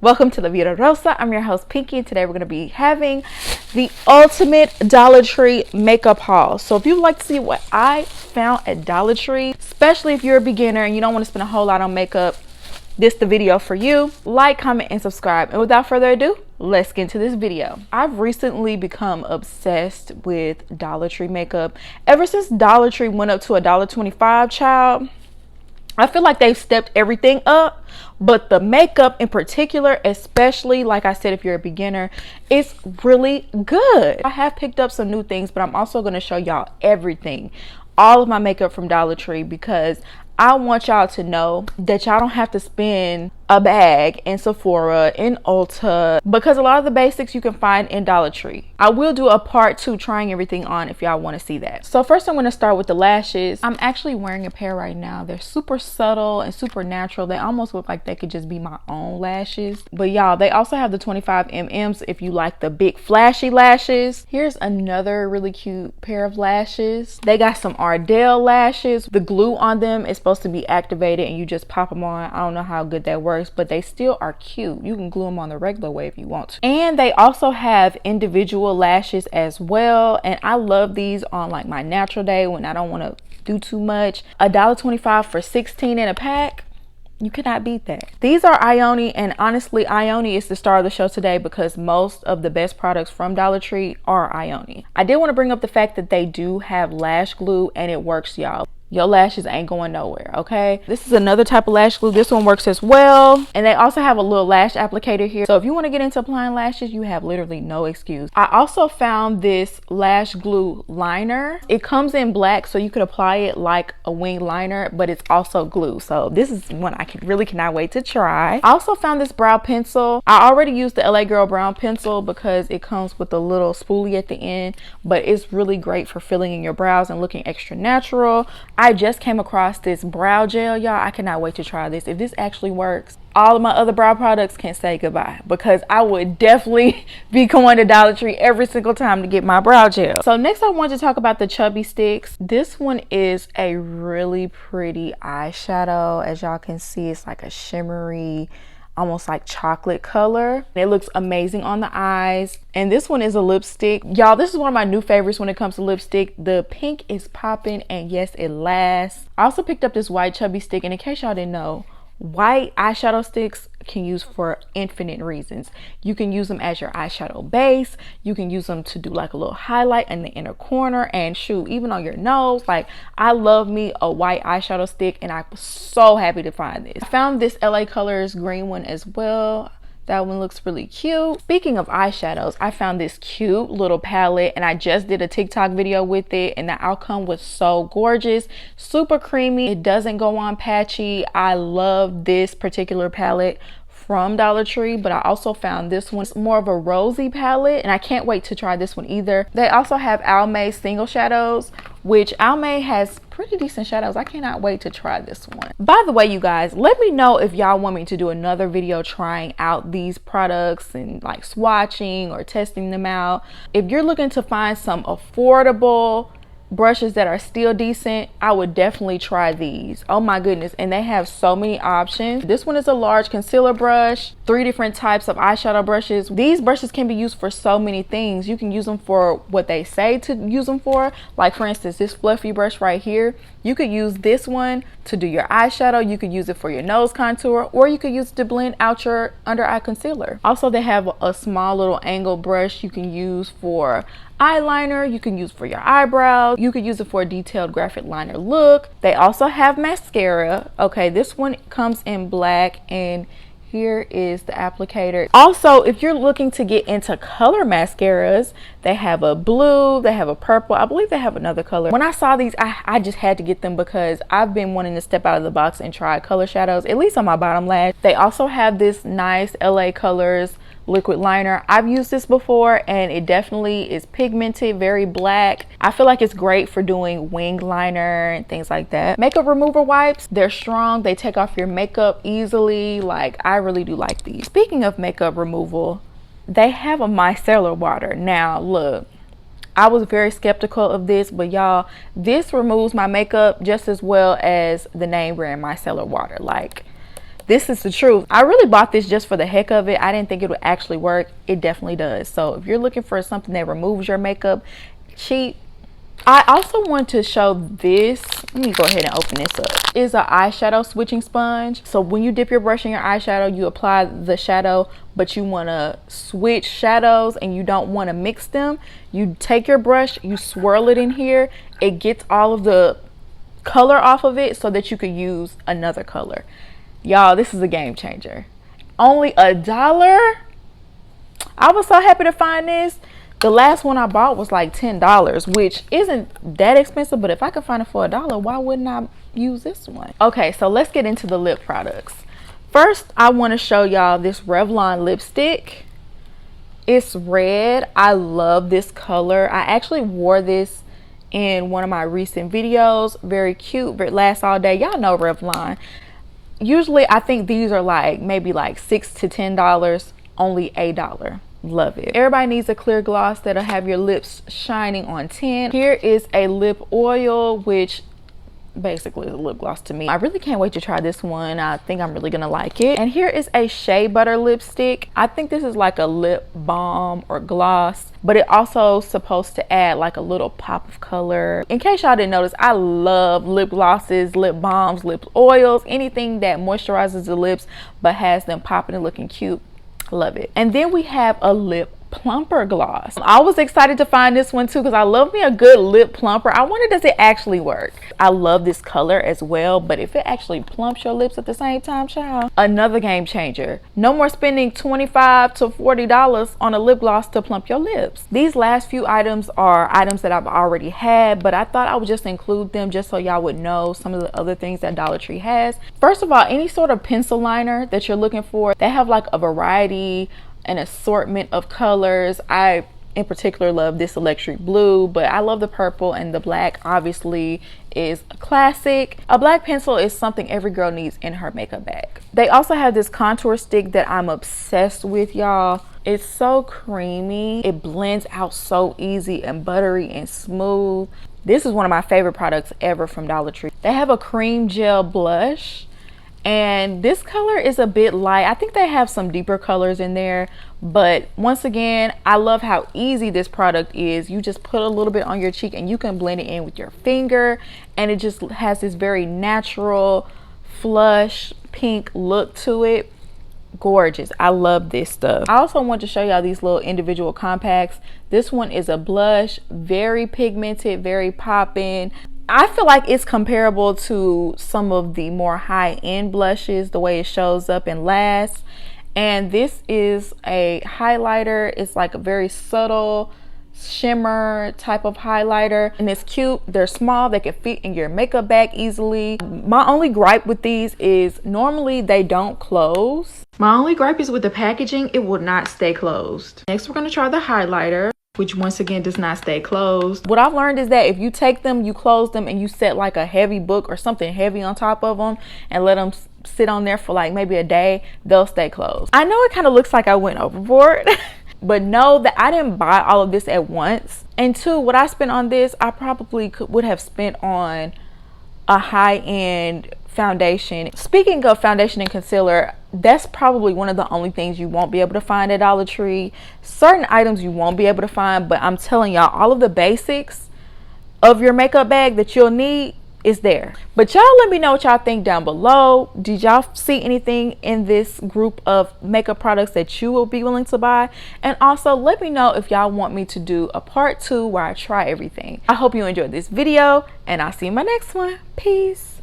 Welcome to La Vida Rosa. I'm your host Pinky, and today we're going to be having the ultimate Dollar Tree makeup haul. So if you'd like to see what I found at Dollar Tree, especially if you're a beginner and you don't want to spend a whole lot on makeup, this is the video for you. Like, comment, and subscribe. And without further ado, let's get into this video. I've recently become obsessed with Dollar Tree makeup. Ever since Dollar Tree went up to $1.25, child, I feel like they've stepped everything up, but the makeup in particular, especially like I said, if you're a beginner, it's really good. I have picked up some new things, but I'm also going to show y'all everything, all of my makeup from Dollar Tree, because I want y'all to know that y'all don't have to spend a bag in Sephora, in Ulta, because a lot of the basics you can find in Dollar Tree. I will do a part 2 trying everything on if y'all want to see that. So first I'm going to start with the lashes. I'm actually wearing a pair right now. They're super subtle and super natural. They almost look like they could just be my own lashes. But y'all, they also have the 25 mm's if you like the big flashy lashes. Here's another really cute pair of lashes. They got some Ardell lashes. The glue on them is supposed to be activated and you just pop them on. I don't know how good that works, but they still are cute. You can glue them on the regular way if you want to. And they also have individual lashes as well, and I love these on like my natural day when I don't want to do too much. $1.25 for 16 in a pack. You cannot beat that. These are Ioni, and honestly, Ioni is the star of the show today because most of the best products from Dollar Tree are Ioni. I did want to bring up the fact that they do have lash glue and it works, y'all. Your lashes ain't going nowhere, okay? This is another type of lash glue. This one works as well. And they also have a little lash applicator here. So if you want to get into applying lashes, you have literally no excuse. I also found this lash glue liner. It comes in black, so you could apply it like a wing liner, but it's also glue. So this is one I really cannot wait to try. I also found this brow pencil. I already used the LA Girl brow pencil because it comes with a little spoolie at the end, but it's really great for filling in your brows and looking extra natural. I just came across this brow gel, y'all. I cannot wait to try this. If this actually works, all of my other brow products can say goodbye, because I would definitely be going to Dollar Tree every single time to get my brow gel. So next I want to talk about the chubby sticks. This one is a really pretty eyeshadow. As y'all can see, it's like a shimmery, almost like chocolate color. It looks amazing on the eyes. And this one is a lipstick. Y'all, this is one of my new favorites when it comes to lipstick. The pink is popping, and yes, it lasts. I also picked up this white chubby stick, and in case y'all didn't know, white eyeshadow sticks can use for infinite reasons. You can use them as your eyeshadow base. You can use them to do like a little highlight in the inner corner, and shoot, even on your nose. Like, I love me a white eyeshadow stick, and I was so happy to find this. I found this LA Colors green one as well. That one looks really cute. Speaking of eyeshadows, I found this cute little palette, and I just did a TikTok video with it, and the outcome was so gorgeous. Super creamy. It doesn't go on patchy. I love this particular palette from Dollar Tree, but I also found this one. It's more of a rosy palette, and I can't wait to try this one either. They also have Almay single shadows, which Almay has pretty decent shadows. I cannot wait to try this one. By the way, you guys, let me know if y'all want me to do another video trying out these products and like swatching or testing them out. If you're looking to find some affordable brushes that are still decent, I would definitely try these. Oh my goodness, and they have so many options. This one is a large concealer brush, 3 different types of eyeshadow brushes. These brushes can be used for so many things. You can use them for what they say to use them for. Like, for instance, this fluffy brush right here, you could use this one to do your eyeshadow. You could use it for your nose contour, or you could use it to blend out your under eye concealer. Also, they have a small little angle brush you can use for eyeliner. You can use for your eyebrows. You could use it for a detailed graphic liner look. They also have mascara. Okay, this one comes in black, and here is the applicator. Also, if you're looking to get into color mascaras, they have a blue, they have a purple. I believe they have another color. When I saw these, I just had to get them because I've been wanting to step out of the box and try color shadows, at least on my bottom lash. They also have this nice LA Colors liquid liner. I've used this before, and it definitely is pigmented, very black. I feel like it's great for doing wing liner and things like that. Makeup remover wipes, they're strong. They take off your makeup easily. Like, I really do like these. Speaking of makeup removal, they have a micellar water. Now look, I was very skeptical of this, but y'all, this removes my makeup just as well as the name brand micellar water. Like, this is the truth. I really bought this just for the heck of it. I didn't think it would actually work. It definitely does. So if you're looking for something that removes your makeup cheap. I also want to show this. Let me go ahead and open this up. Is an eyeshadow switching sponge. So when you dip your brush in your eyeshadow, you apply the shadow, but you want to switch shadows and you don't want to mix them. You take your brush, you swirl it in here. It gets all of the color off of it so that you could use another color. Y'all, this is a game changer. Only $1. I was so happy to find this. The last one I bought was like $10, which isn't that expensive, but if I could find it for $1, why wouldn't I use this one? Okay, so let's get into the lip products. First, I want to show y'all this Revlon lipstick. It's red. I love this color. I actually wore this in one of my recent videos. Very cute, but it lasts all day. Y'all know Revlon. Usually, I think these are like maybe like $6 to $10, only $1. Love it. Everybody needs a clear gloss that'll have your lips shining on 10. Here is a lip oil, which basically is a lip gloss to me. I really can't wait to try this one. I think I'm really gonna like it. And here is a Shea Butter lipstick. I think this is like a lip balm or gloss, but it also supposed to add like a little pop of color. In case y'all didn't notice, I love lip glosses, lip balms, lip oils, anything that moisturizes the lips but has them popping and looking cute. Love it. And then we have a lip plumper gloss. I was excited to find this one too because I love me a good lip plumper. I wonder, does it actually work? I love this color as well, but if it actually plumps your lips at the same time, child, another game changer. No more spending $25 to $40 on a lip gloss to plump your lips. These last few items are items that I've already had, but I thought I would just include them just so y'all would know some of the other things that Dollar Tree has. First of all, any sort of pencil liner that you're looking for, they have like a variety, an assortment of colors. I in particular love this electric blue, but I love the purple, and the black obviously is a classic. A black pencil is something every girl needs in her makeup bag. They also have this contour stick that I'm obsessed with, y'all. It's so creamy. It blends out so easy and buttery and smooth. This is one of my favorite products ever from Dollar Tree. They have a cream gel blush, and this color is a bit light. I think they have some deeper colors in there, but once again, I love how easy this product is. You just put a little bit on your cheek and you can blend it in with your finger, and it just has this very natural flush pink look to it. Gorgeous. I love this stuff. I also want to show y'all these little individual compacts. This one is a blush, very pigmented, very popping. I feel like it's comparable to some of the more high-end blushes, the way it shows up and lasts. And this is a highlighter. It's like a very subtle shimmer type of highlighter, and it's cute. They're small, they can fit in your makeup bag easily. My only gripe with these is normally they don't close. My only gripe is with the packaging, it will not stay closed. Next, we're going to try the highlighter, which once again does not stay closed. What I've learned is that if you take them, you close them, and you set like a heavy book or something heavy on top of them and let them sit on there for like maybe a day, they'll stay closed. I know it kind of looks like I went overboard but know that I didn't buy all of this at once. And two, what I spent on this, I probably would have spent on a high-end foundation. Speaking of foundation and concealer, that's probably one of the only things you won't be able to find at Dollar Tree. Certain items you won't be able to find, but I'm telling y'all, all of the basics of your makeup bag that you'll need is there. But y'all let me know what y'all think down below. Did y'all see anything in this group of makeup products that you will be willing to buy? And also let me know if y'all want me to do a part 2 where I try everything. I hope you enjoyed this video, and I'll see you in my next one. Peace.